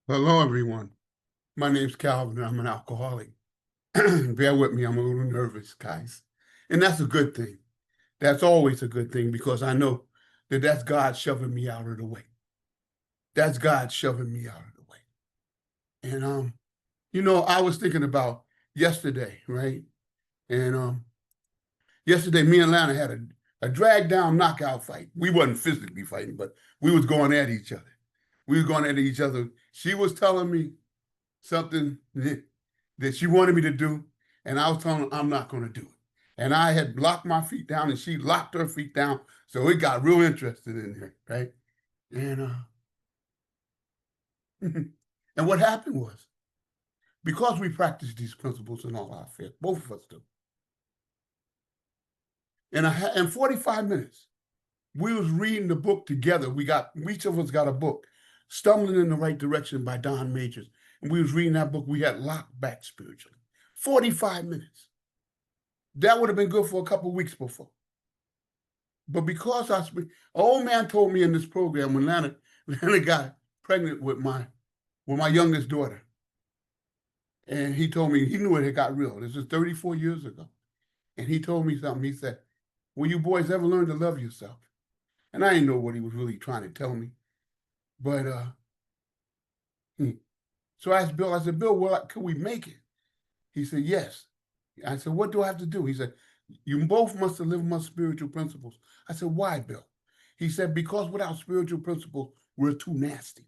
Hello, everyone. My name's Calvin, and I'm an alcoholic. Bear with me, I'm a little nervous, guys. And that's a good thing. That's always a good thing because I know that that's God shoving me out of the way. That's God shoving me out of the way. And I was thinking about yesterday, right? And yesterday me and Lana had a drag down knockout fight. We wasn't physically fighting, but we was going at each other. We were going at each other. She was telling me something that she wanted me to do, and I was telling her I'm not going to do it. And I had locked my feet down, and she locked her feet down, so it got real interested in there, right? And and what happened was because we practice these principles in all our affairs, both of us do. And in 45 minutes, we was reading the book together. Each of us got a book, Stumbling in the Right Direction by Don Majors. And we was reading that book. We had locked back spiritually. 45 minutes. That would have been good for a couple of weeks before. But because an old man told me in this program when Lana got pregnant with my youngest daughter, and he told me he knew it had got real. This was 34 years ago. And he told me something. He said, will you boys ever learn to love yourself? And I didn't know what he was really trying to tell me. But so I asked Bill, Bill, well, could we make it? He said, yes. I said, what do I have to do? He said, you both must live my spiritual principles. I said, why, Bill? He said, because without spiritual principles, we're too nasty.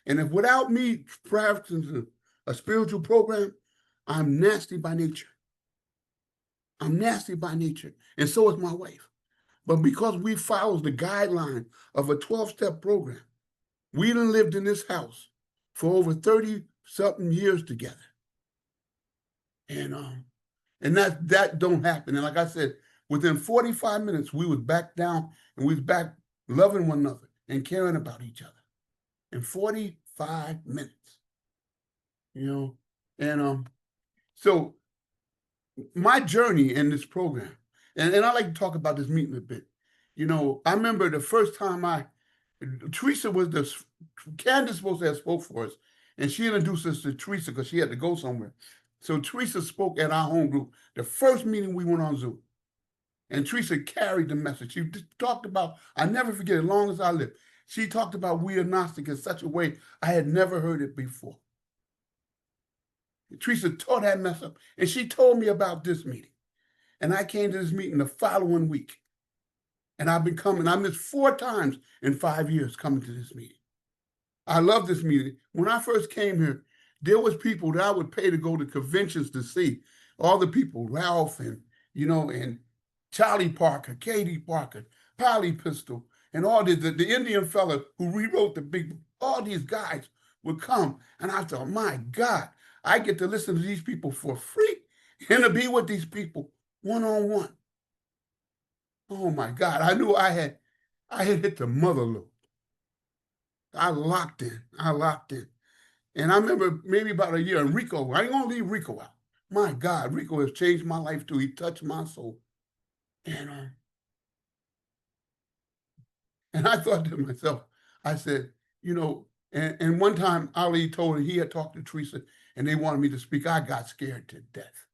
And if without me practicing a spiritual program, I'm nasty by nature. I'm nasty by nature. And so is my wife. But because we follow the guideline of a 12-step program, we done lived in this house for over 30-something years together. And that don't happen. And like I said, within 45 minutes, we was back down and we was back loving one another and caring about each other. In 45 minutes. And so my journey in this program, and I like to talk about this meeting a bit. I remember the first time Teresa Candace supposed to have spoke for us, and she introduced us to Teresa because she had to go somewhere. So Teresa spoke at our home group, the first meeting we went on Zoom. And Teresa carried the message. She talked about, I never forget, as long as I live, she talked about we are Gnostic in such a way I had never heard it before. Teresa tore that mess up, and she told me about this meeting. And I came to this meeting the following week. And I've been coming. I missed 4 times in 5 years coming to this meeting. I love this meeting. When I first came here, there was people that I would pay to go to conventions to see. All the people, Ralph and Charlie Parker, Katie Parker, Polly Pistol, and all the Indian fella who rewrote the big book. All these guys would come. And I thought, my God, I get to listen to these people for free and to be with these people one-on-one. Oh my God, I knew I had hit the mother lode. I locked in. And I remember maybe about a year, and Rico, I ain't gonna leave Rico out. My God, Rico has changed my life too. He touched my soul. And I thought to myself, I said, and one time Ali told her he had talked to Teresa and they wanted me to speak. I got scared to death.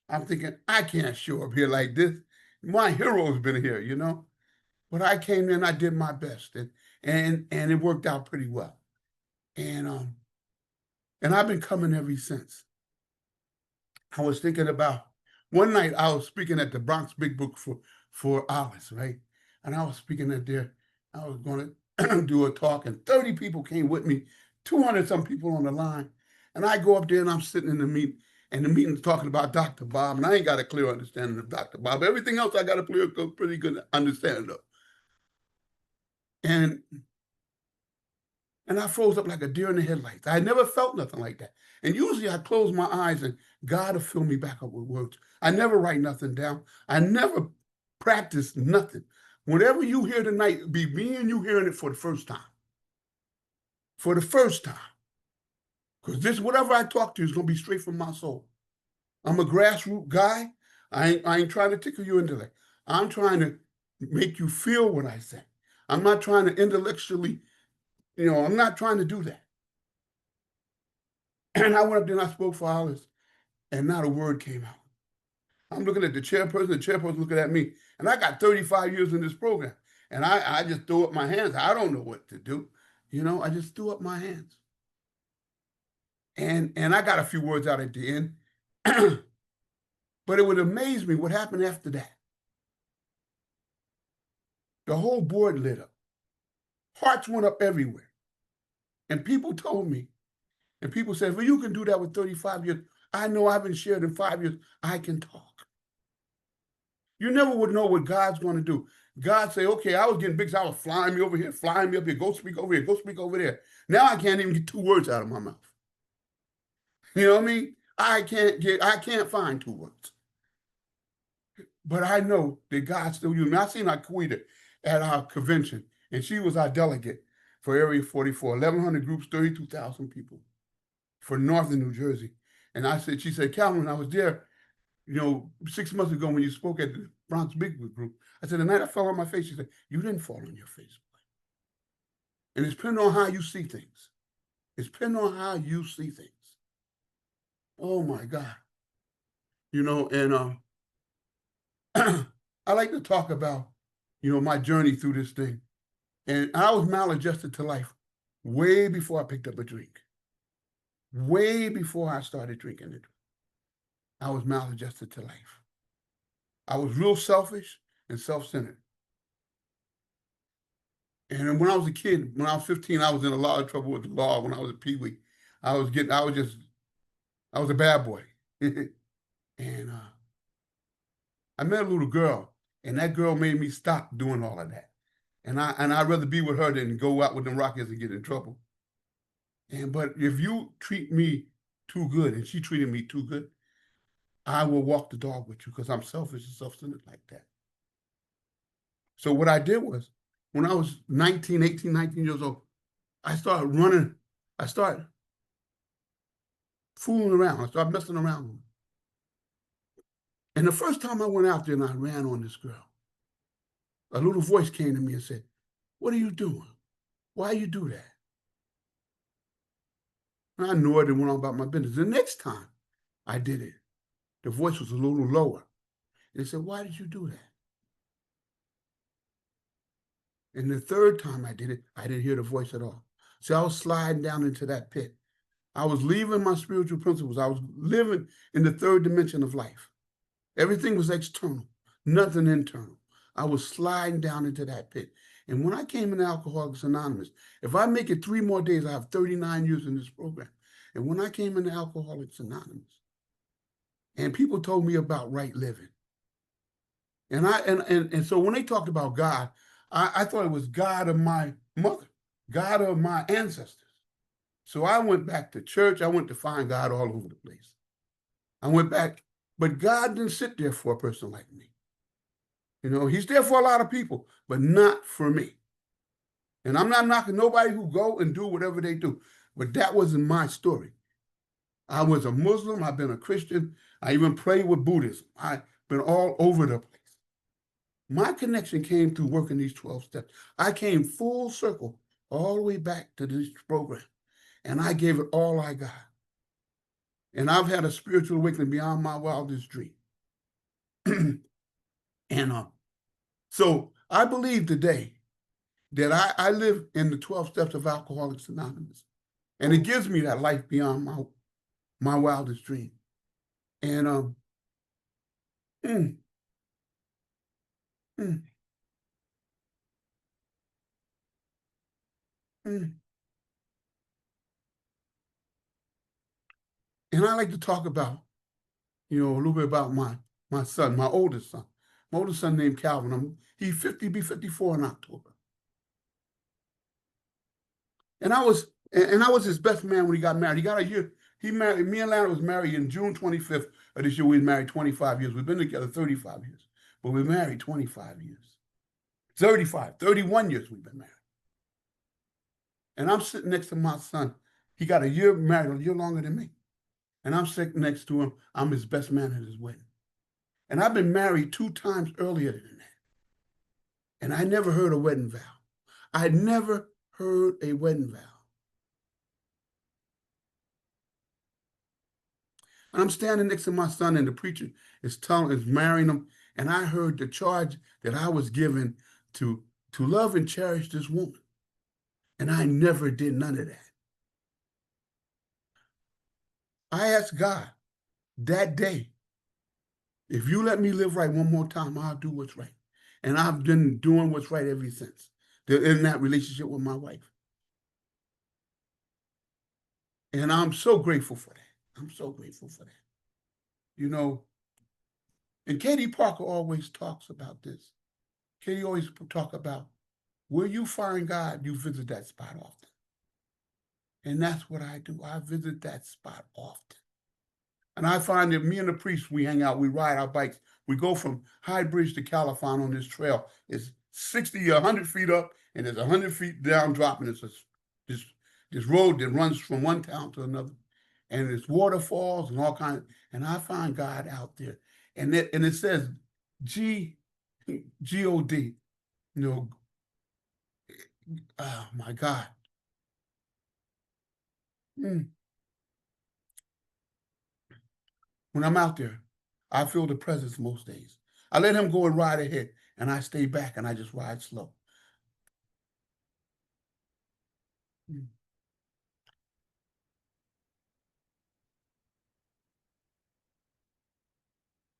I'm thinking, I can't show up here like this. My hero's been here, But I came in, I did my best, and it worked out pretty well. And I've been coming ever since. I was thinking about one night I was speaking at the Bronx Big Book for hours, right? And I was speaking at there. I was going to do a talk, and 30 people came with me, 200 some people on the line. And I go up there and I'm sitting in the meeting, and the meeting's talking about Dr. Bob, and I ain't got a clear understanding of Dr. Bob. Everything else I got a pretty good understanding of. And I froze up like a deer in the headlights. I had never felt nothing like that. And usually I close my eyes and God will fill me back up with words. I never write nothing down. I never practice nothing. Whatever you hear tonight, be me and you hearing it for the first time. For the first time. Because whatever I talk to you is going to be straight from my soul. I'm a grassroots guy. I ain't trying to tickle your intellect. I'm trying to make you feel what I say. I'm not trying to intellectually, I'm not trying to do that. And I went up there and I spoke for hours, and not a word came out. I'm looking at the chairperson looking at me, and I got 35 years in this program. And I just threw up my hands. I don't know what to do. I just threw up my hands. And I got a few words out at the end. But it would amaze me what happened after that. The whole board lit up. Hearts went up everywhere. And people told me, and people said, well, you can do that with 35 years. I know I've been shared in 5 years. I can talk. You never would know what God's going to do. God say, okay, I was getting big, so I was flying me over here, flying me up here, go speak over here, go speak over there. Now I can't even get 2 words out of my mouth. You know what I mean? I can't find 2 words. But I know that God still used me. I seen Aquita at our convention, and she was our delegate for Area 44, 1,100 groups, 32,000 people for Northern New Jersey. And she said, Calvin, I was there, 6 months ago when you spoke at the Bronx Big Group. I said, the night I fell on my face, she said, you didn't fall on your face. And it's depending on how you see things. It's depending on how you see things. Oh my God. And I like to talk about, my journey through this thing. And I was maladjusted to life way before I picked up a drink. Way before I started drinking it. I was maladjusted to life. I was real selfish and self-centered. And when I was a kid, when I was 15, I was in a lot of trouble with the law when I was a peewee. I was a bad boy. And I met a little girl, and that girl made me stop doing all of that. And I'd rather be with her than go out with them Rockets and get in trouble. But if you treat me too good, and she treated me too good, I will walk the dog with you because I'm selfish and self-centered like that. So what I did was, when I was 19 years old, I started running. I started fooling around. I started messing around. And the first time I went out there and I ran on this girl, a little voice came to me and said, what are you doing? Why you do that? And I knew it and went on about my business. The next time I did it, the voice was a little lower. And they said, why did you do that? And the third time I did it, I didn't hear the voice at all. So I was sliding down into that pit. I was leaving my spiritual principles. I was living in the third dimension of life. Everything was external, nothing internal. I was sliding down into that pit. And when I came into Alcoholics Anonymous, if I make it 3 more days, I have 39 years in this program. And when I came into Alcoholics Anonymous, and people told me about right living, and so when they talked about God, I thought it was God of my mother, God of my ancestors. So I went back to church. I went to find God all over the place. I went back, but God didn't sit there for a person like me. He's there for a lot of people, but not for me. And I'm not knocking nobody who go and do whatever they do, but that wasn't my story. I was a Muslim. I've been a Christian. I even prayed with Buddhism. I've been all over the place. My connection came through working these 12 steps. I came full circle all the way back to this program, and I gave it all I got. And I've had a spiritual awakening beyond my wildest dream. And so I believe today that I live in the 12 steps of Alcoholics Anonymous. And it gives me that life beyond my wildest dream. And and I like to talk about, a little bit about my son, my oldest son. My oldest son named Calvin. He's 50, be 54 in October. And I was his best man when he got married. He got a year. He married me and Larry was married in June 25th of this year. We married 25 years. We've been together 35 years, but we're married 25 years. 31 years we've been married. And I'm sitting next to my son. He got a year married, a year longer than me. And I'm sitting next to him. I'm his best man at his wedding. And I've been married 2 times earlier than that. And I never heard a wedding vow. I never heard a wedding vow. And I'm standing next to my son, and the preacher is marrying him, and I heard the charge that I was given to love and cherish this woman, and I never did none of that. I asked God that day, if you let me live right one more time, I'll do what's right. And I've been doing what's right ever since. In that relationship with my wife. And I'm so grateful for that. I'm so grateful for that. You know, and Katie Parker always talks about this. Katie always talk about where you find God, you visit that spot often. And that's what I do. I visit that spot often. And I find that me and the priest, we hang out, we ride our bikes. We go from High Bridge to Califon on this trail. It's 60, 100 feet up, and there's 100 feet down dropping. It's this road that runs from one town to another. And it's waterfalls and all kinds. And I find God out there. And it says G-O-D, you know, oh my God. Mm. When I'm out there, I feel the presence most days. I let him go and ride ahead, and I stay back and I just ride slow. Mm.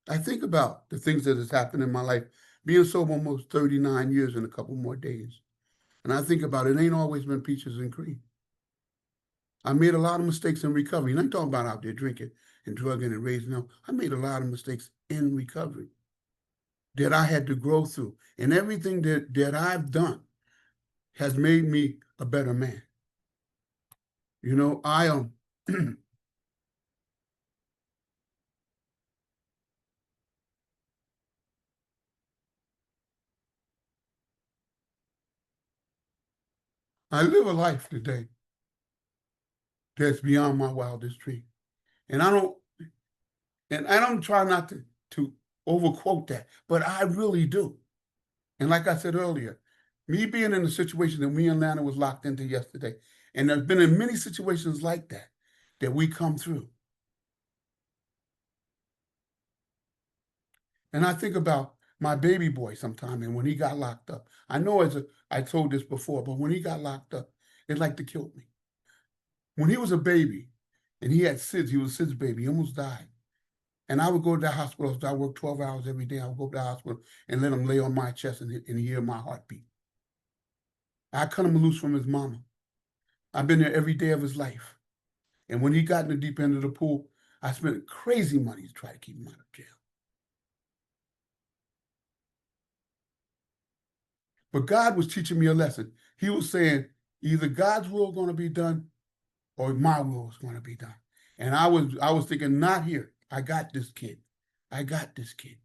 I think about the things that has happened in my life, being sober almost 39 years in a couple more days. And I think about it ain't always been peaches and cream. I made a lot of mistakes in recovery. And I'm talking about out there drinking and drugging and raising up. I made a lot of mistakes in recovery that I had to grow through. And everything that I've done has made me a better man. You know, I live a life today that's beyond my wildest dream. And I don't try not to overquote that, but I really do. And like I said earlier, me being in the situation that me and Lana was locked into yesterday, and there's been in many situations like that we come through. And I think about my baby boy sometime, and when he got locked up, I told this before, but when he got locked up, it like to kill me. When he was a baby, and he had SIDS, he was a SIDS baby, he almost died. And I would go to the hospital. I worked 12 hours every day. I would go to the hospital and let him lay on my chest and hear my heartbeat. I cut him loose from his mama. I've been there every day of his life. And when he got in the deep end of the pool, I spent crazy money to try to keep him out of jail. But God was teaching me a lesson. He was saying, either God's will is going to be done or my will is going to be done. And I was thinking, not here. I got this kid. I got this kid.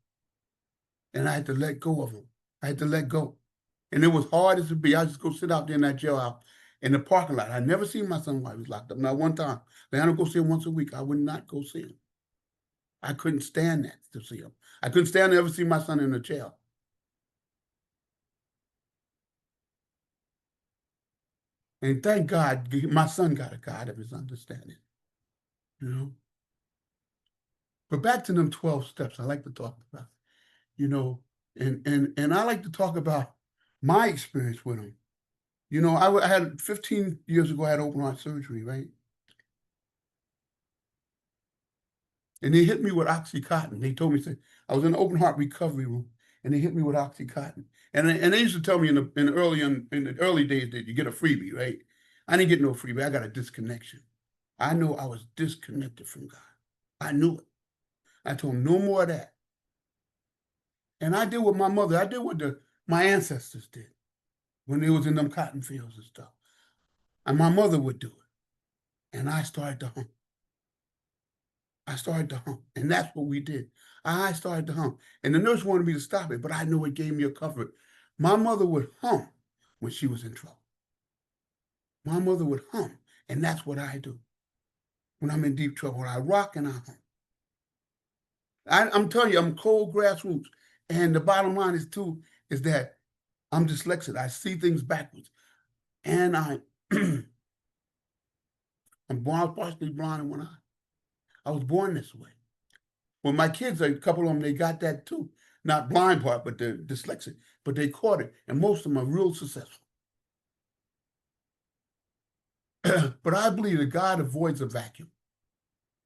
And I had to let go of him. I had to let go. And it was hard as it be. I just go sit out there in that jailhouse in the parking lot. I never seen my son while he was locked up. Not one time. They had to go see him once a week. I would not go see him. I couldn't stand that to see him. I couldn't stand to ever see my son in a jail. And thank God, my son got a God of his understanding. You know. But back to them 12 steps, I like to talk about. You know, and I like to talk about my experience with them. You know, I had 15 years ago, I had open heart surgery, right? And they hit me with Oxycontin. They told me, say, I was in the open heart recovery room, and they hit me with Oxycontin. And they used to tell me in the early days that you get a freebie, right? I didn't get no freebie. I got a disconnection. I knew I was disconnected from God. I knew it. I told him no more of that. And I did what my mother, I did what my ancestors did when they was in them cotton fields and stuff. And my mother would do it. And I started to hum. I started to hum. And that's what we did. I started to hum. And the nurse wanted me to stop it, but I knew it gave me a comfort. My mother would hum when she was in trouble. My mother would hum. And that's what I do when I'm in deep trouble. I rock and I hum. I'm telling you, I'm cold grassroots. And the bottom line is, too, is that I'm dyslexic. I see things backwards. And I'm partially blind in one eye. I was born this way. Well, my kids, a couple of them, they got that too. Not blind part, but they're dyslexic, but they caught it. And most of them are real successful. But I believe that God avoids a vacuum.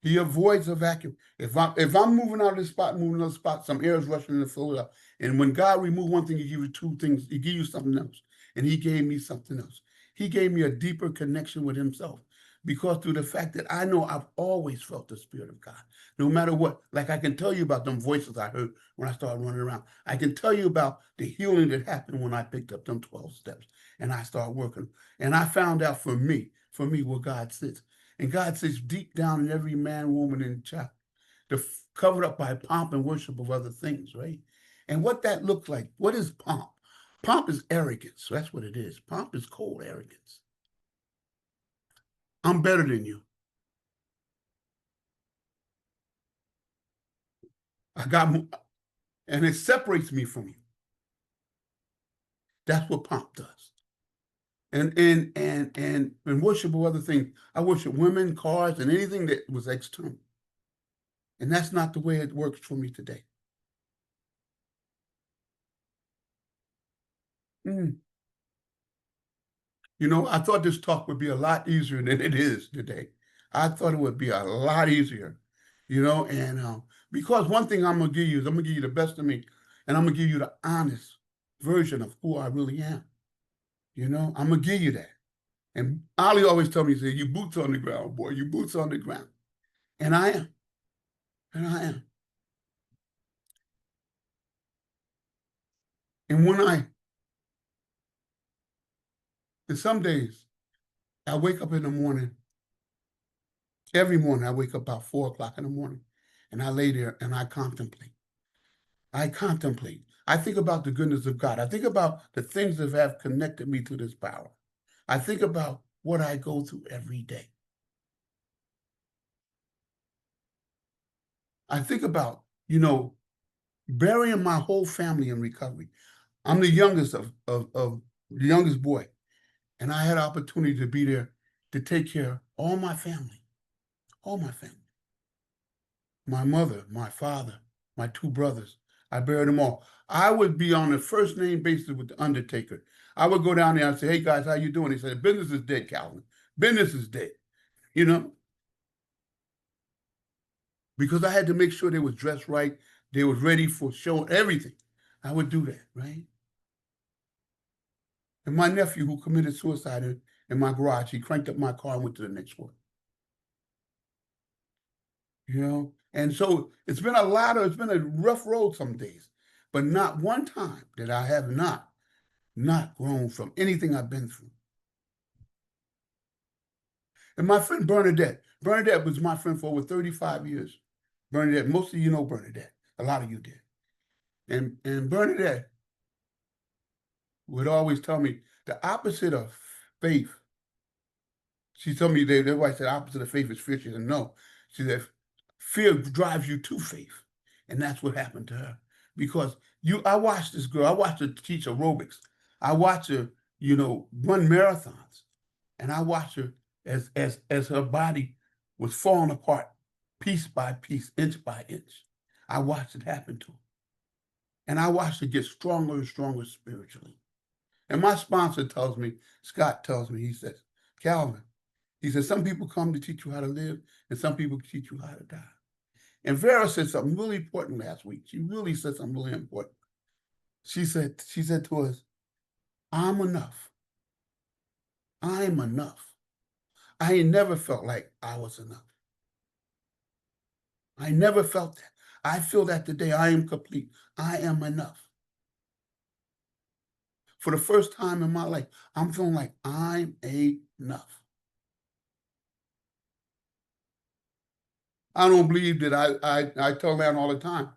He avoids a vacuum. If I'm moving out of this spot, moving another spot, some air is rushing to fill it up. And when God removes one thing, He gives you two things. He gives you something else. And He gave me something else. He gave me a deeper connection with Himself, because through the fact that I know I've always felt the Spirit of God, no matter what. Like I can tell you about them voices I heard when I started running around. I can tell you about the healing that happened when I picked up them 12 steps and I started working. And I found out for me where God sits. And God sits deep down in every man, woman, and child, covered up by pomp and worship of other things, right? And what that looks like, what is pomp? Pomp is arrogance. That's what it is. Pomp is cold arrogance. I'm better than you. I got more, and it separates me from you. That's what pomp does. And worship of other things. I worship women, cars, and anything that was external. And that's not the way it works for me today. Mm. You know, I thought this talk would be a lot easier than it is today. I thought it would be a lot easier, and because one thing I'm gonna give you is I'm gonna give you the best of me, and I'm gonna give you the honest version of who I really am. I'm gonna give you that. And Ali always told me, he said, "You boots on the ground, boy. You boots on the ground," and I am, and I am. And and some days I wake up in the morning. Every morning I wake up about 4 o'clock in the morning, and I lay there and I contemplate. I contemplate. I think about the goodness of God. I think about the things that have connected me to this power. I think about what I go through every day. I think about, burying my whole family in recovery. I'm the youngest of the youngest boy, and I had an opportunity to be there to take care of all my family. My mother, my father, my two brothers. I buried them all. I would be on a first name basis with the undertaker. I would go down there and say, "Hey guys, how you doing?" He said, "Business is dead, Calvin. Business is dead." You know, because I had to make sure they was dressed right, they was ready for show, everything. I would do that, right? And my nephew who committed suicide in my garage, he cranked up my car and went to the next one. And so it's been a rough road some days, but not one time that I have not grown from anything I've been through. And my friend Bernadette was my friend for over 35 years. Bernadette, most of you know Bernadette. A lot of you did. And Bernadette would always tell me the opposite of faith. She told me everybody said the opposite of faith is fear. She said, no. She said, fear drives you to faith. And that's what happened to her. Because I watched this girl, I watched her teach aerobics. I watched her, run marathons. And I watched her as her body was falling apart piece by piece, inch by inch. I watched it happen to her. And I watched her get stronger and stronger spiritually. And my sponsor tells me, Scott tells me, he says, "Calvin," he says, "some people come to teach you how to live, and some people teach you how to die." And Vera said something really important last week. She really said something really important. She said to us, "I'm enough. I'm enough. I ain't never felt like I was enough. I never felt that. I feel that today. I am complete. I am enough. For the first time in my life, I'm feeling like I'm enough." I don't believe that I tell that all the time.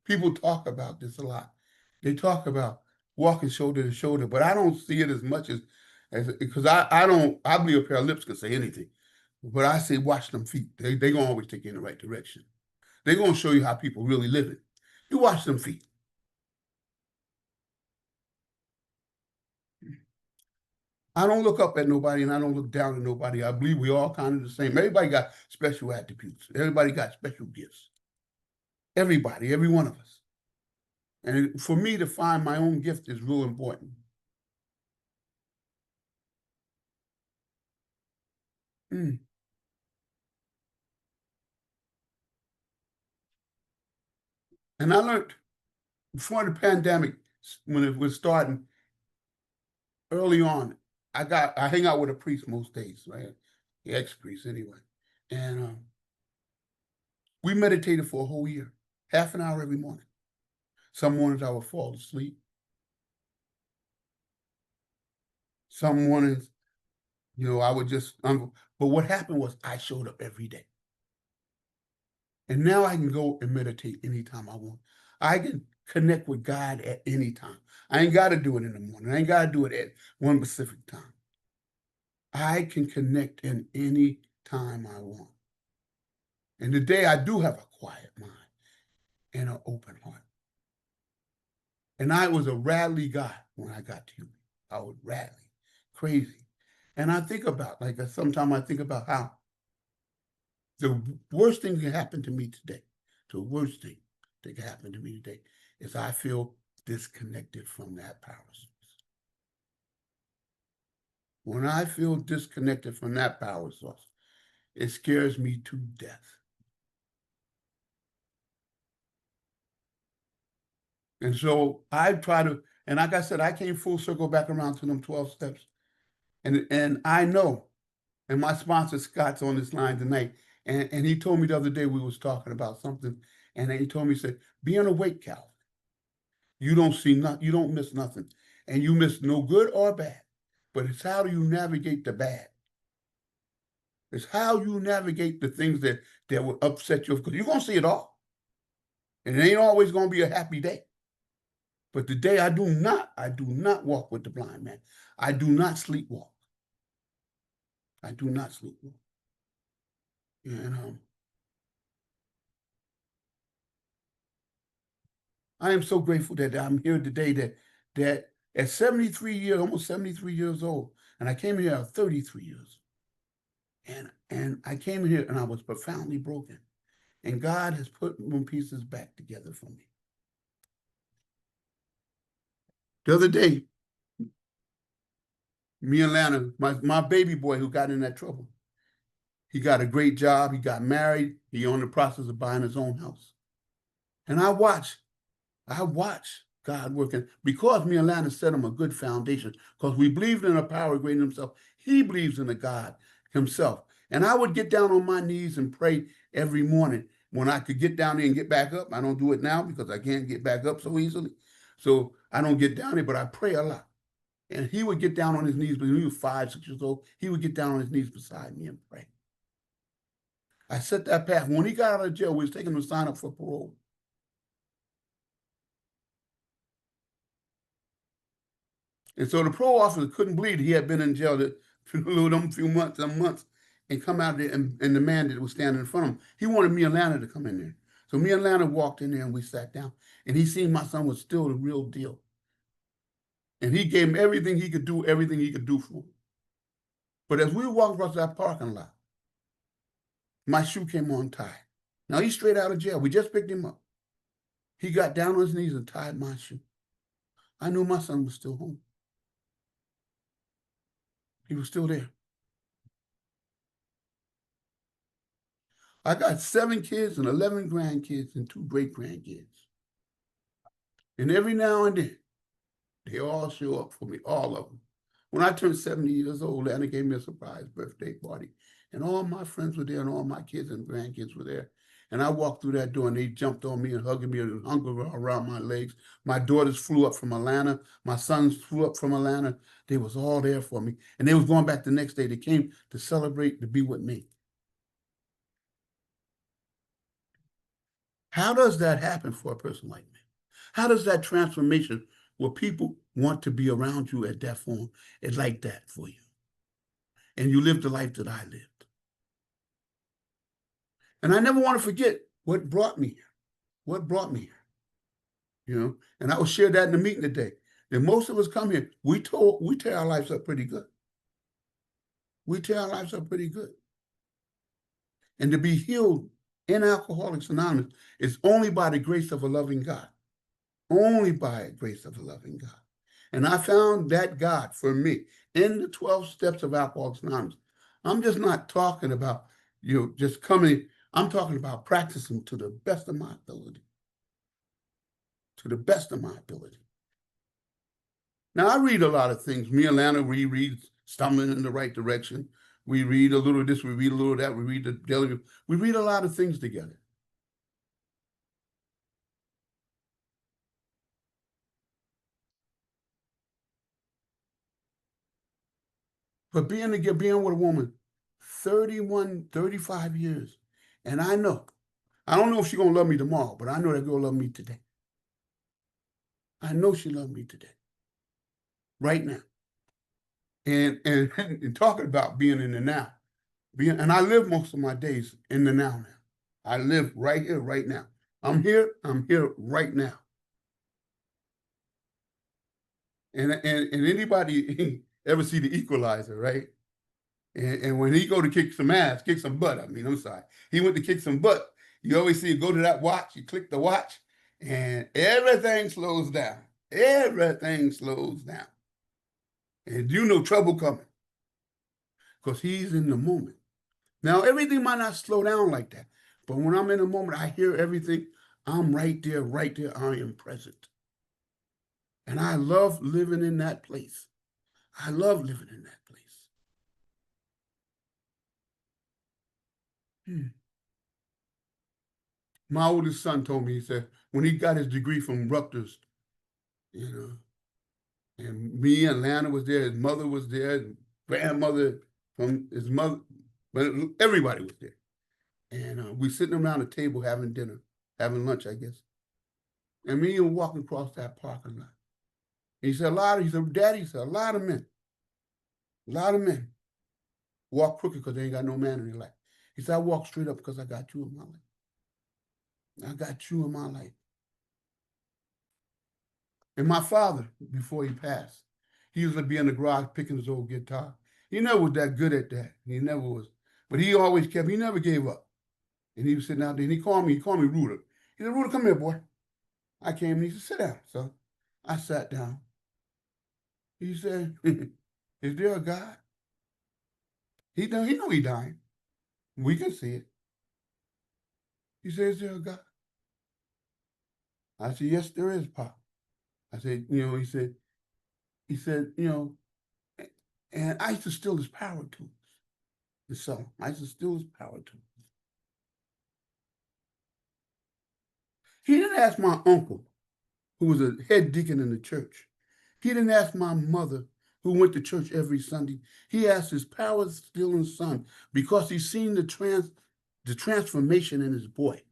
People talk about this a lot. They talk about walking shoulder to shoulder, but I don't see it as much as because I don't I believe a pair of lips can say anything. But I say watch them feet. They gonna always take you in the right direction. They're gonna show you how people really live it. You watch them feet. I don't look up at nobody and I don't look down at nobody. I believe we all kind of the same. Everybody got special attributes. Everybody got special gifts. Everybody, every one of us. And for me to find my own gift is real important. Mm. And I learned before the pandemic, when it was starting early on, I hang out with a priest most days, right? The ex-priest anyway. And we meditated for a whole year, half an hour every morning. Some mornings I would fall asleep. Some mornings, I would just, but what happened was I showed up every day. And now I can go and meditate anytime I want. I can connect with God at any time. I ain't got to do it in the morning. I ain't got to do it at one specific time. I can connect in any time I want. And today I do have a quiet mind and an open heart. And I was a rattly guy when I got to you. I was rattly, crazy. And I think about, sometimes I think about how the worst thing that can happen to me today, the worst thing that can happen to me today is I feel disconnected from that power source. When I feel disconnected from that power source, it scares me to death. And so I try to, and like I said, I came full circle back around to them 12 steps. And I know, and my sponsor Scott's on this line tonight, and he told me the other day we was talking about something, and he told me, he said, be awake, Calvin. You don't see nothing, you don't miss nothing. And you miss no good or bad. But it's how do you navigate the bad? It's how you navigate the things that will upset you, because you're gonna see it all. And it ain't always gonna be a happy day. But today I do not walk with the blind man. I do not sleepwalk. I do not sleepwalk. And I am so grateful that I'm here today that at 73 years, almost 73 years old, and I came here at 33 years. And I came here and I was profoundly broken. And God has put my pieces back together for me. The other day, me and Lana, my baby boy who got in that trouble, he got a great job. He got married. He on the process of buying his own house. And I watch God working because me and Lana set him a good foundation because we believed in a power greater than himself. He believes in a God himself. And I would get down on my knees and pray every morning when I could get down there and get back up. I don't do it now because I can't get back up so easily. So I don't get down there, but I pray a lot. And he would get down on his knees, when he was 5, 6 years old, he would get down on his knees beside me and pray. I set that path. When he got out of jail, we was taking him to sign up for parole. And so the parole officer couldn't believe he had been in jail for them few months, and come out there, and the man that was standing in front of him, he wanted me and Lana to come in there. So me and Lana walked in there and we sat down, and he seen my son was still the real deal. And he gave him everything he could do for him. But as we walked across that parking lot, my shoe came untied. Now he's straight out of jail. We just picked him up. He got down on his knees and tied my shoe. I knew my son was still home. He was still there. I got 7 kids and 11 grandkids and 2 great-grandkids. And every now and then, they all show up for me, all of them. When I turned 70 years old, Anna gave me a surprise birthday party. And all my friends were there, and all my kids and grandkids were there. And I walked through that door, and they jumped on me and hugged me and hung around my legs. My daughters flew up from Atlanta. My sons flew up from Atlanta. They was all there for me. And they was going back the next day. They came to celebrate, to be with me. How does that happen for a person like me? How does that transformation where people want to be around you at that form is like that for you? And you live the life that I lived. And I never want to forget what brought me here. What brought me here? And I will share that in the meeting today. That most of us come here, we tear our lives up pretty good. we tear our lives up pretty good. And to be healed in Alcoholics Anonymous is only by the grace of a loving God. Only by the grace of a loving God. And I found that God for me in the 12 steps of Alcoholics Anonymous. I'm just not talking about just coming. I'm talking about practicing to the best of my ability. To the best of my ability. Now, I read a lot of things. Me and Lana, we read Stumbling in the Right Direction. We read a little of this, we read a little of that, we read the daily. We read a lot of things together. But being with a woman 31, 35 years, and I don't know if she's going to love me tomorrow, but I know that girl love me today. I know she loved me today, right now. And talking about being in the now, and I live most of my days in the now. I live right here, right now. I'm here right now. And anybody ever see The Equalizer, right? And when he go to kick some ass, kick some butt, I'm sorry. He went to kick some butt. You always see him go to that watch, you click the watch, and everything slows down. Everything slows down. And trouble coming. Because he's in the moment. Now, everything might not slow down like that. But when I'm in the moment, I hear everything. I'm right there, right there. I am present. And I love living in that place. I love living in that place. My oldest son told me, he said, when he got his degree from Rutgers, and me and Lana was there, his mother was there, his grandmother from his mother, but everybody was there. And we sitting around the table having dinner, having lunch, I guess. And me and him walking across that parking lot. And he said, Daddy, a lot of men walk crooked because they ain't got no man in their life. He said, I walk straight up because I got you in my life. I got you in my life. And my father, before he passed, he used to be in the garage picking his old guitar. He never was that good at that. He never was. But he never gave up. And he was sitting out there, and he called me Rooter. He said, Rooter, come here, boy. I came, and he said, sit down. So I sat down. He said, is there a God? He know he dying. We can see it. He said, is there a God? I said, yes, there is, Pop. I said, he said, and I used to steal his power tools. So I used to steal his power tools. He didn't ask my uncle, who was a head deacon in the church. He didn't ask my mother, who went to church every Sunday. He asked his power-stealing son because he's seen the transformation in his boy.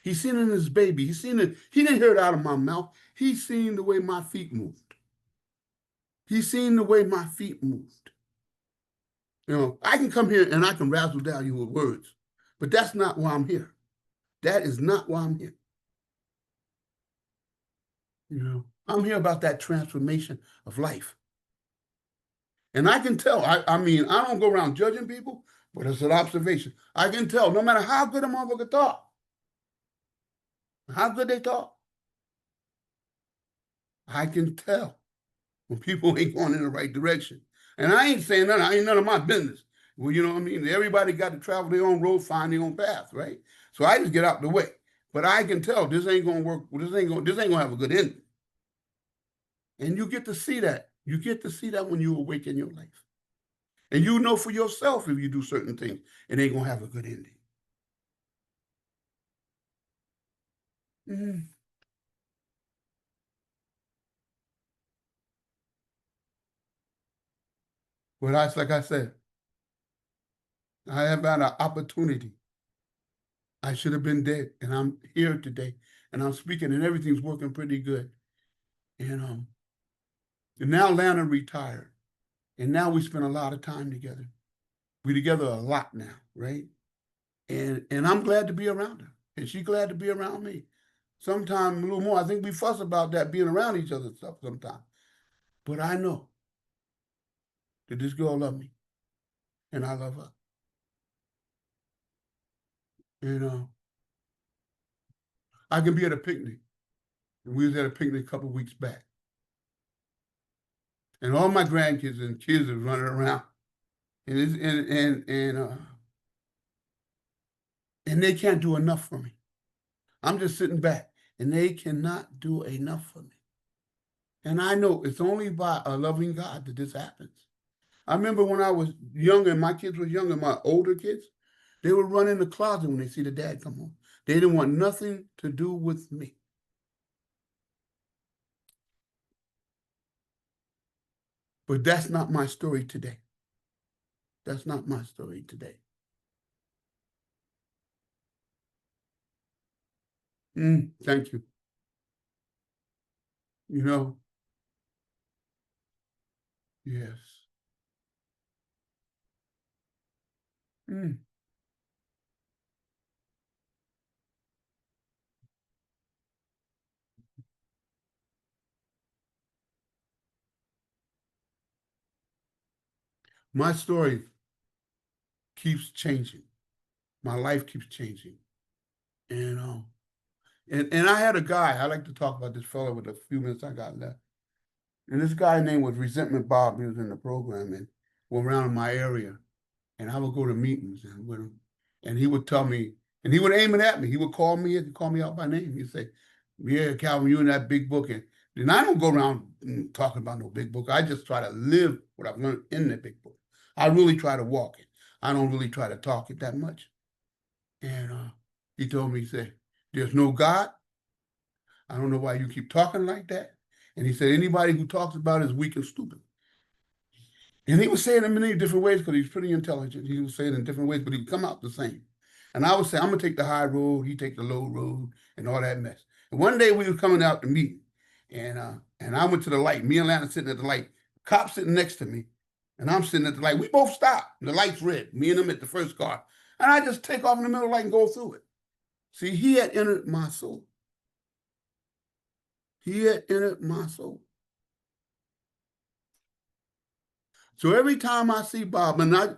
He's seen it in his baby. He's seen it. He didn't hear it out of my mouth. He's seen the way my feet moved. He's seen the way my feet moved. I can come here and I can razzle down you with words, but that's not why I'm here. That is not why I'm here. I'm here about that transformation of life. And I can tell, I don't go around judging people, but it's an observation. I can tell, no matter how good a motherfucker talk, how good they talk, I can tell when people ain't going in the right direction. And I ain't saying nothing, I ain't none of my business. Well, you know what I mean? Everybody got to travel their own road, find their own path, right? So I just get out the way. But I can tell this ain't gonna work, this ain't gonna have a good ending. And you get to see that. You get to see that when you awake in your life. And you know for yourself if you do certain things, it ain't gonna have a good ending. But that's like I said, I have had an opportunity. I should have been dead, and I'm here today, and I'm speaking, and everything's working pretty good. And now Lana retired, and now we spend a lot of time together. We together a lot now, right? And I'm glad to be around her, and she's glad to be around me. Sometimes a little more. I think we fuss about that being around each other stuff sometimes. But I know that this girl loves me. and I love her. You know, I can be at a picnic. And we was at a picnic a couple of weeks back. And all my grandkids and kids are running around. And it's, and they can't do enough for me. I'm just sitting back and they cannot do enough for me. And I know it's only by a loving God that this happens. I remember when I was younger and my kids were younger, my older kids, they would run in the closet when they see the dad come home. They didn't want nothing to do with me. But that's not my story today. That's not my story today. Thank you. You know, yes. Mm. My story keeps changing. My life keeps changing. And and I had a guy, I like to talk about this fellow with the few minutes I got left. And this guy named was Resentment Bob. He was in the program and were around in my area. And I would go to meetings and with him. And he would tell me, and he would aim it at me. He would call me, he'd call me out by name. He'd say, yeah, Calvin, you in that big book. And I don't go around talking about no big book. I just try to live what I've learned in the big book. I really try to walk it. I don't really try to talk it that much. And he told me, he said, there's no God. I don't know why you keep talking like that. And he said, anybody who talks about it is weak and stupid. And he was saying it in many different ways because he's pretty intelligent. He was saying it in different ways, but he'd come out the same. And I would say, I'm going to take the high road, he take the low road, and all that mess. And one day we were coming out to meet, and I went to the light. Me and Lana sitting at the light. Cop sitting next to me, and I'm sitting at the light. We both stopped. The light's red. Me and him at the first car. And I just take off in the middle of the light and go through it. See, he had entered my soul. He had entered my soul. So every time I see Bob, and I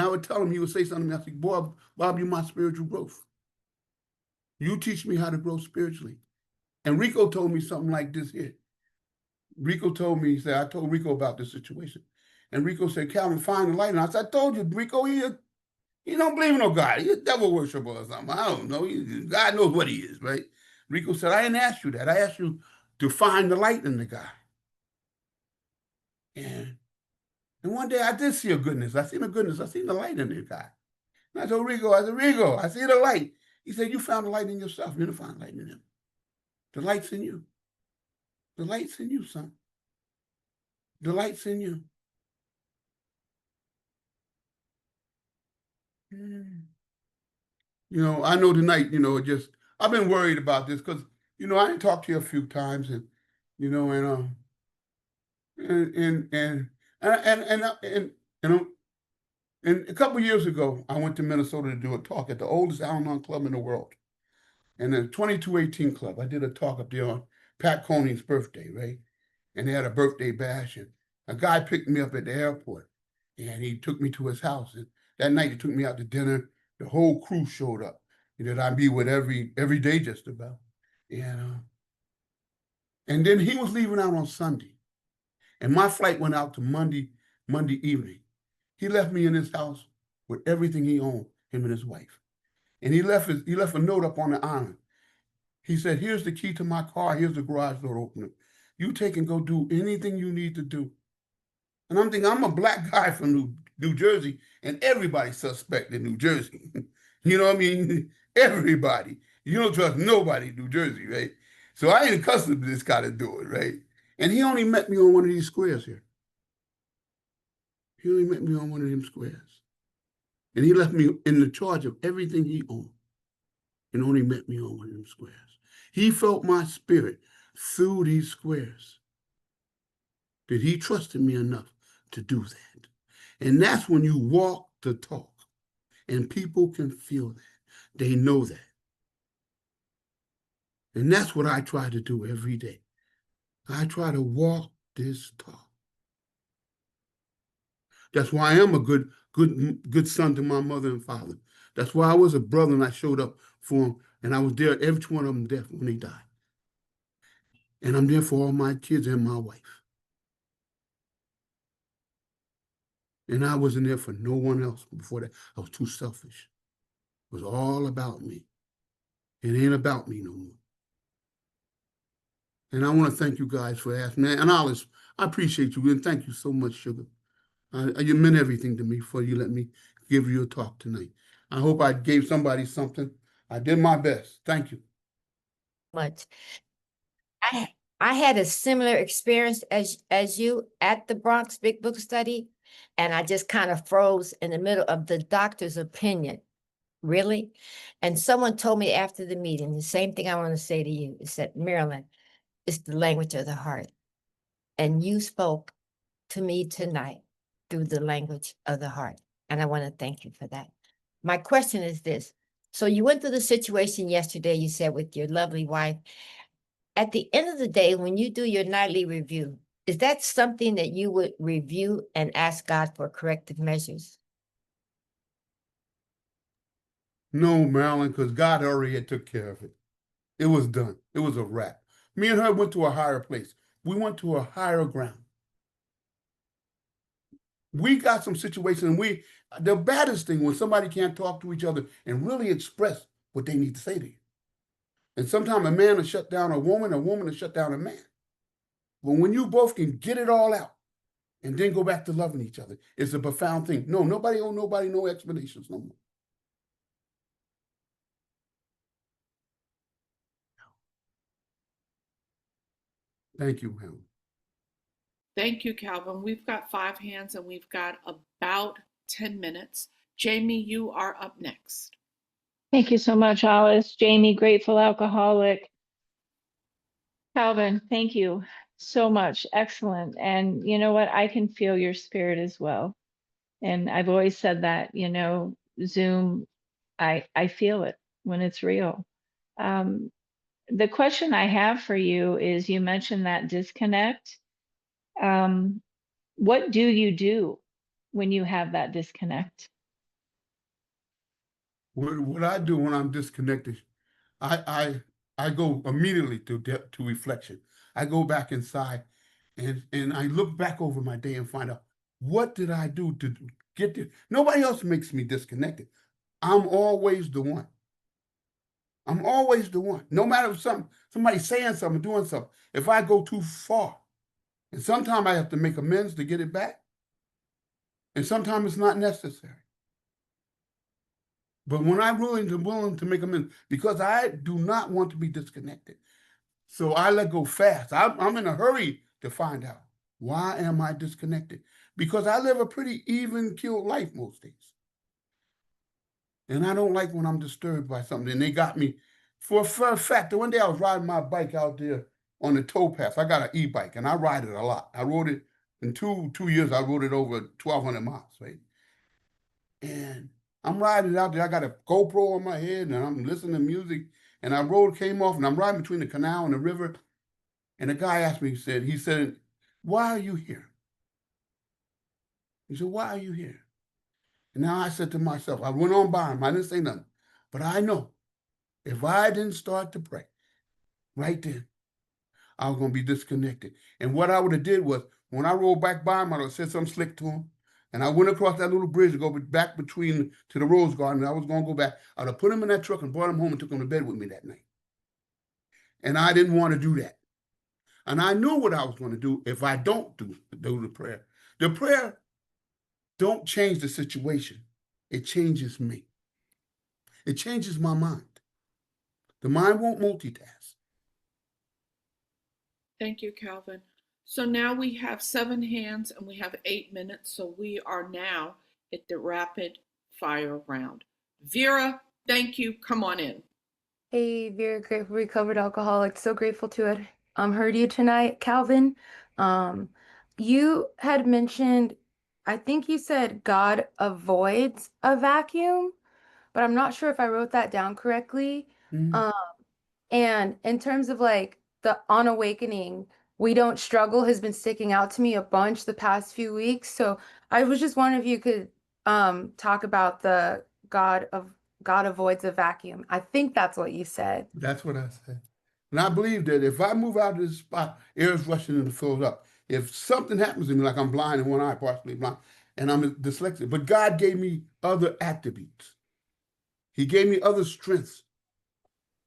would tell him, he would say something to me. I say, Bob, you're my spiritual growth. You teach me how to grow spiritually. And Rico told me something like this here. Rico told me, he said, I told Rico about this situation. And Rico said, Calvin, find the light. And I said, I told you, Rico, he don't believe in no God. He's a devil worshiper or something. I don't know. God knows what he is, right? Rico said, I didn't ask you that. I asked you to find the light in the guy. And one day I did see a goodness. I seen a goodness. I seen the light in the guy. And I told Rico, Rico, I see the light. He said, you found the light in yourself. You didn't find the light in him. The light's in you. The light's in you, son. The light's in you. You know, I know tonight, I've been worried about this because, I didn't talk to you a few times and, you know, and a couple of years ago, I went to Minnesota to do a talk at the oldest Al-Anon club in the world. And the 2218 Club, I did a talk up there on Pat Coney's birthday, right? And they had a birthday bash, and a guy picked me up at the airport, and he took me to his house. And that night, he took me out to dinner. The whole crew showed up that I be with every day just about. And then he was leaving out on Sunday, and my flight went out to Monday evening. He left me in his house with everything he owned, him and his wife. And he left a note up on the island. He said, here's the key to my car. Here's the garage door opener. You take and go do anything you need to do. And I'm thinking, I'm a black guy from New Jersey, and everybody's suspect in New Jersey. You know what I mean? Everybody. You don't trust nobody in New Jersey, right? So I ain't accustomed to this kind of doing, right? And he only met me on one of these squares here. He only met me on one of them squares. And he left me in the charge of everything he owned and only met me on one of them squares. He felt my spirit through these squares that he trusted me enough to do that. And that's when you walk the talk and people can feel that. They know that. And that's what I try to do every day. I try to walk this talk. That's why I am a good son to my mother and father. That's why I was a brother and I showed up for them. And I was there at every one of them death when they died. And I'm there for all my kids and my wife. And I wasn't there for no one else before that. I was too selfish. It was all about me. It ain't about me no more. And I want to thank you guys for asking me. And Alice, I appreciate you. And thank you so much, Sugar. You meant everything to me for you let me give you a talk tonight. I hope I gave somebody something. I did my best. Thank you. Much. I had a similar experience as you at the Bronx Big Book Study, and I just kind of froze in the middle of the doctor's opinion. Really? And someone told me after the meeting, the same thing I want to say to you, is that Marilyn, it's the language of the heart. And you spoke to me tonight through the language of the heart. And I want to thank you for that. My question is this. So you went through the situation yesterday, you said, with your lovely wife. At the end of the day, when you do your nightly review, is that something that you would review and ask God for corrective measures? No, Marilyn, because God already had took care of it. It was done. It was a wrap. Me and her went to a higher place. We went to a higher ground. We got some situations, and the baddest thing when somebody can't talk to each other and really express what they need to say to you. And sometimes a man will shut down a woman will shut down a man. But when you both can get it all out and then go back to loving each other, it's a profound thing. No, nobody owe nobody no explanations no more. Thank you, Helen. Thank you, Calvin. We've got 5 hands and we've got about 10 minutes. Jamie, you are up next. Thank you so much, Alice. Jamie, grateful alcoholic. Calvin, thank you so much. Excellent. And you know what? I can feel your spirit as well. And I've always said that, Zoom, I feel it when it's real. The question I have for you is, you mentioned that disconnect. What do you do when you have that disconnect? What I do when I'm disconnected, I go immediately to reflection. I go back inside and I look back over my day and find out, what did I do to get there? Nobody else makes me disconnected. I'm always the one. I'm always the one. No matter if somebody's saying something, doing something. If I go too far, and sometimes I have to make amends to get it back, and sometimes it's not necessary. But when I'm willing to make amends, because I do not want to be disconnected, so I let go fast. I'm in a hurry to find out, why am I disconnected? Because I live a pretty even-keeled life most days. And I don't like when I'm disturbed by something. And they got me, for a fact, that one day I was riding my bike out there on the towpath. I got an e-bike and I ride it a lot. I rode it in two years, I rode it over 1,200 miles, right? And I'm riding out there. I got a GoPro on my head and I'm listening to music. And our road came off and I'm riding between the canal and the river. And the guy asked me, he said, why are you here? He said, why are you here? And now I said to myself, I went on by him. I didn't say nothing. But I know if I didn't start to pray right then, I was going to be disconnected. And what I would have did was, when I rolled back by him, I would have said something slick to him. And I went across that little bridge to go back to the Rose Garden. And I was going to go back. I would have put him in that truck and brought him home and took him to bed with me that night. And I didn't want to do that. And I knew what I was going to do if I don't do the prayer. The prayer don't change the situation. It changes me. It changes my mind. The mind won't multitask. Thank you, Calvin. So now we have 7 hands and we have 8 minutes. So we are now at the rapid fire round. Vera, thank you. Come on in. Hey, Vera, grateful recovered alcoholic. So grateful to have heard you tonight, Calvin. You had mentioned, I think you said God avoids a vacuum, but I'm not sure if I wrote that down correctly. Mm-hmm. And in terms of like the on awakening, we don't struggle has been sticking out to me a bunch the past few weeks. So I was just wondering if you could talk about the God avoids a vacuum. I think that's what you said. That's what I said. And I believe that if I move out of this spot, air's rushing and it fills up. If something happens to me, like I'm blind in one eye, partially blind, and I'm dyslexic, but God gave me other attributes. He gave me other strengths,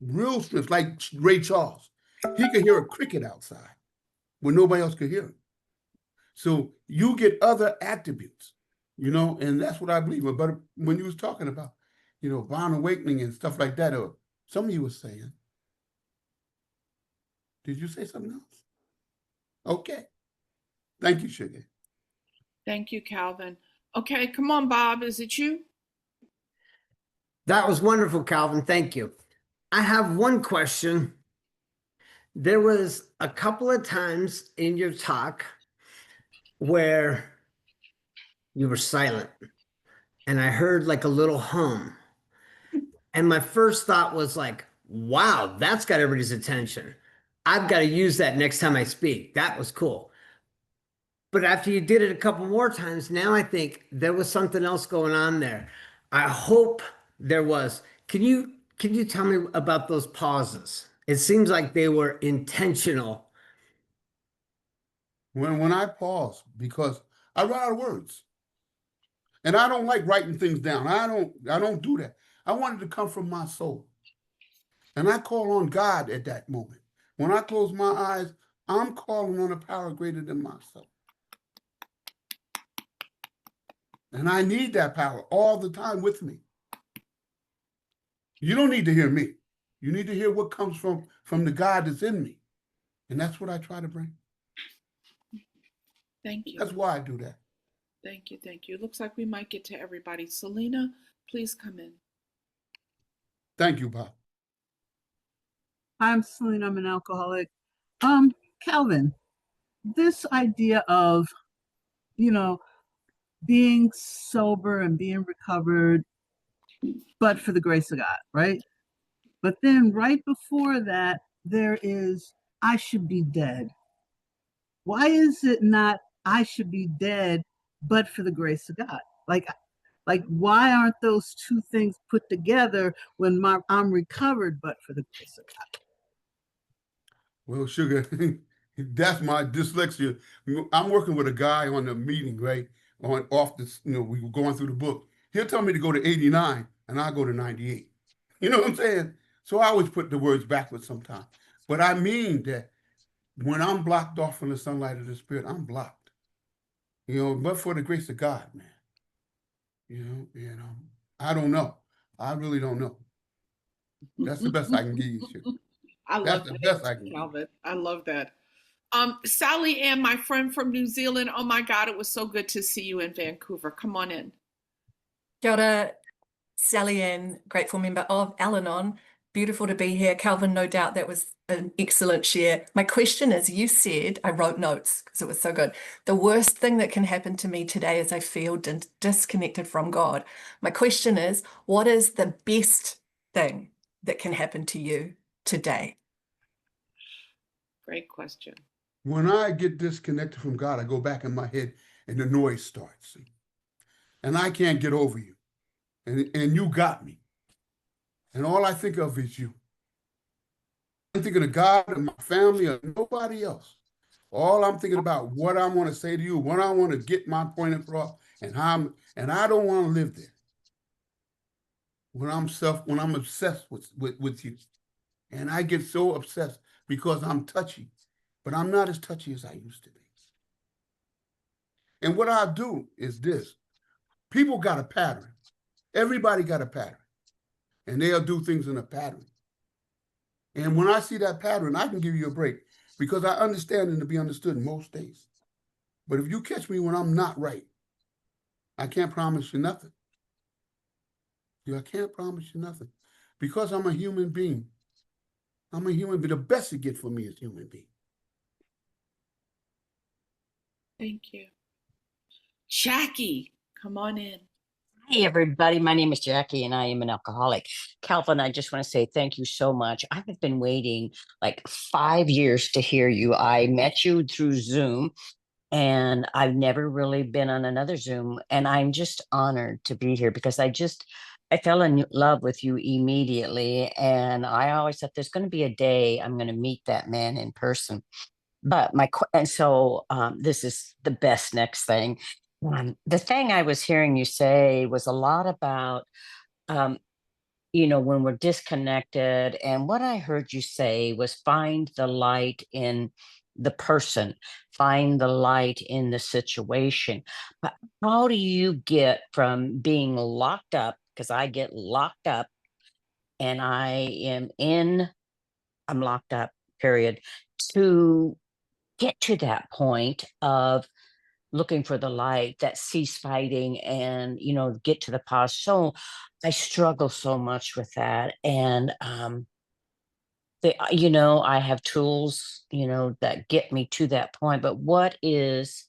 real strengths, like Ray Charles. He could hear a cricket outside when nobody else could hear him. So you get other attributes, and that's what I believe. But when you was talking about, Divine Awakening and stuff like that, or some of you were saying, did you say something else? Okay. Thank you, Sugar. Thank you, Calvin. Okay, come on, Bob. Is it you? That was wonderful, Calvin. Thank you. I have one question. There was a couple of times in your talk where you were silent, and I heard like a little hum. And my first thought was like, wow, that's got everybody's attention. I've got to use that next time I speak. That was cool. But after you did it a couple more times, now I think there was something else going on there. I hope there was. Can you tell me about those pauses? It seems like they were intentional. When I pause, because I run out of words. And I don't like writing things down. I don't do that. I want it to come from my soul. And I call on God at that moment. When I close my eyes, I'm calling on a power greater than myself. And I need that power all the time with me. You don't need to hear me. You need to hear what comes from the God that's in me. And that's what I try to bring. Thank you. That's why I do that. Thank you. Thank you. Looks like we might get to everybody. Selena, please come in. Thank you, Bob. I'm Selena, I'm an alcoholic. Calvin, this idea of, being sober and being recovered, but for the grace of God, right? But then right before that, there is, I should be dead. Why is it not, I should be dead, but for the grace of God? Like why aren't those two things put together when I'm recovered, but for the grace of God? Well, Sugar, that's my dyslexia. I'm working with a guy on the meeting, right? Off this, we were going through the book. He'll tell me to go to 89 and I go to 98. You know what I'm saying? So I always put the words backwards sometimes. But I mean that when I'm blocked off from the sunlight of the Spirit, I'm blocked. But for the grace of God, man. I don't know. I really don't know. That's the best I can give you, Sugar. I love That's the that, best I can give you. Calvin. I love that. Sally Ann, my friend from New Zealand. Oh my God, it was so good to see you in Vancouver. Come on in. Kia ora, Sally Ann, grateful member of Al-Anon. Beautiful to be here. Calvin, no doubt that was an excellent share. My question is, you said, I wrote notes because it was so good. The worst thing that can happen to me today is I feel disconnected from God. My question is, what is the best thing that can happen to you today? Great question. When I get disconnected from God, I go back in my head and the noise starts. And I can't get over you. And you got me. And all I think of is you. I'm thinking of God and my family or nobody else. All I'm thinking about what I want to say to you, what I want to get my point across, and I don't want to live there. When I'm obsessed with you. And I get so obsessed because I'm touchy, but I'm not as touchy as I used to be. And what I do is this. People got a pattern. Everybody got a pattern. And they'll do things in a pattern. And when I see that pattern, I can give you a break because I understand it to be understood most days. But if you catch me when I'm not right, I can't promise you nothing. I can't promise you nothing because I'm a human being. I'm a human being. The best you get for me is human being. Thank you. Jackie, come on in. Hey, everybody. My name is Jackie, and I am an alcoholic. Calvin, I just want to say thank you so much. I have been waiting like 5 years to hear you. I met you through Zoom, And I've never really been on another Zoom. And I'm just honored to be here because I fell in love with you immediately. And I always thought there's going to be a day I'm going to meet that man in person. But and so this is the best next thing. The thing I was hearing you say was a lot about, um, when we're disconnected. And what I heard you say was find the light in the person, find the light in the situation. But how do you get from being locked up? Because I get locked up and I'm locked up, period, to get to that point of looking for the light that cease fighting and get to the pause. So I struggle so much with that. And I have tools that get me to that point. But what is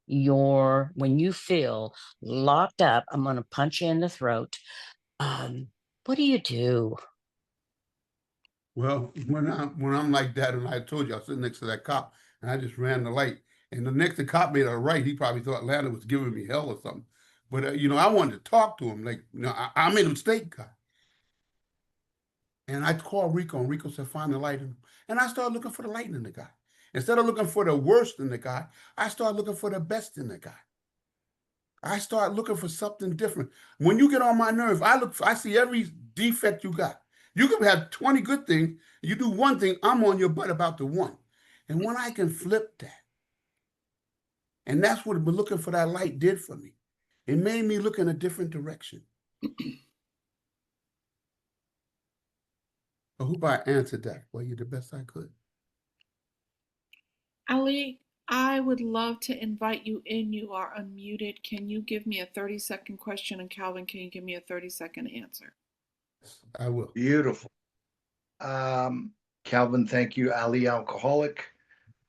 when you feel locked up, I'm going to punch you in the throat, what do you do? Well, when I'm like that, and I told you I was sitting next to that cop, and I just ran the light, and the cop made a right. He probably thought Atlanta was giving me hell or something. But I wanted to talk to him. Like, I made a mistake, guy. And I called Rico, and Rico said, "Find the light in him." And I started looking for the light in the guy. Instead of looking for the worst in the guy, I started looking for the best in the guy. I start looking for something different. When you get on my nerve, I see every defect you got. You could have 20 good things. You do one thing, I'm on your butt about the one. And when I can flip that, and that's what looking for that light did for me. It made me look in a different direction. I hope I answered that for you the best I could. Ali, I would love to invite you in. You are unmuted. Can you give me a 30-second question? And Calvin, can you give me a 30-second answer? I will. Beautiful. Calvin, thank you. Ali, alcoholic.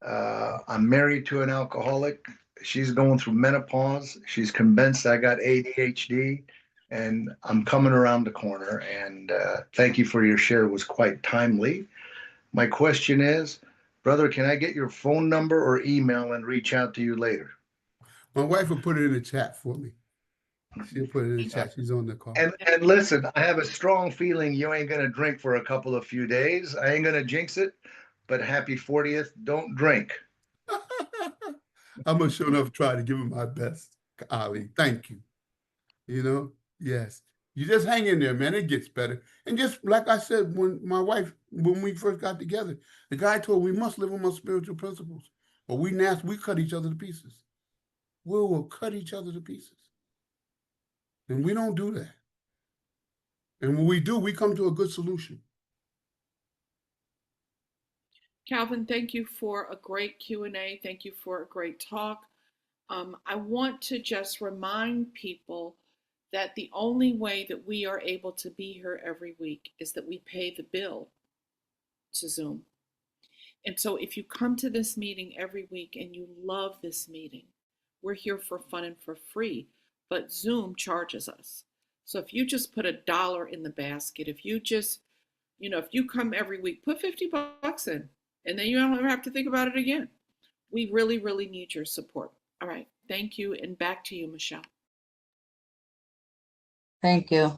I'm married to an alcoholic. She's going through menopause. She's convinced I got ADHD, and I'm coming around the corner. And thank you for your share. It was quite timely. My question is, brother, can I get your phone number or email and reach out to you later? My wife will put it in the chat for me. She'll put it in the chat. She's on the call. And listen, I have a strong feeling you ain't gonna drink for a couple of few days. I ain't gonna jinx it, but happy 40th. Don't drink. I'm gonna sure enough try to give it my best, Ali. Thank you. Yes. You just hang in there, man. It gets better. And just like I said, when we first got together, the guy told we must live on my spiritual principles, or we cut each other to pieces. We will cut each other to pieces. And we don't do that. And when we do, we come to a good solution. Calvin, thank you for a great Q&A. Thank you for a great talk. I want to just remind people that the only way that we are able to be here every week is that we pay the bill to Zoom. And so if you come to this meeting every week and you love this meeting, we're here for fun and for free, but Zoom charges us. So if you just put $1 in the basket, if you just, if you come every week, put $50 in, and then you don't ever have to think about it again. We really, really need your support. All right. Thank you. And back to you, Michelle. Thank you.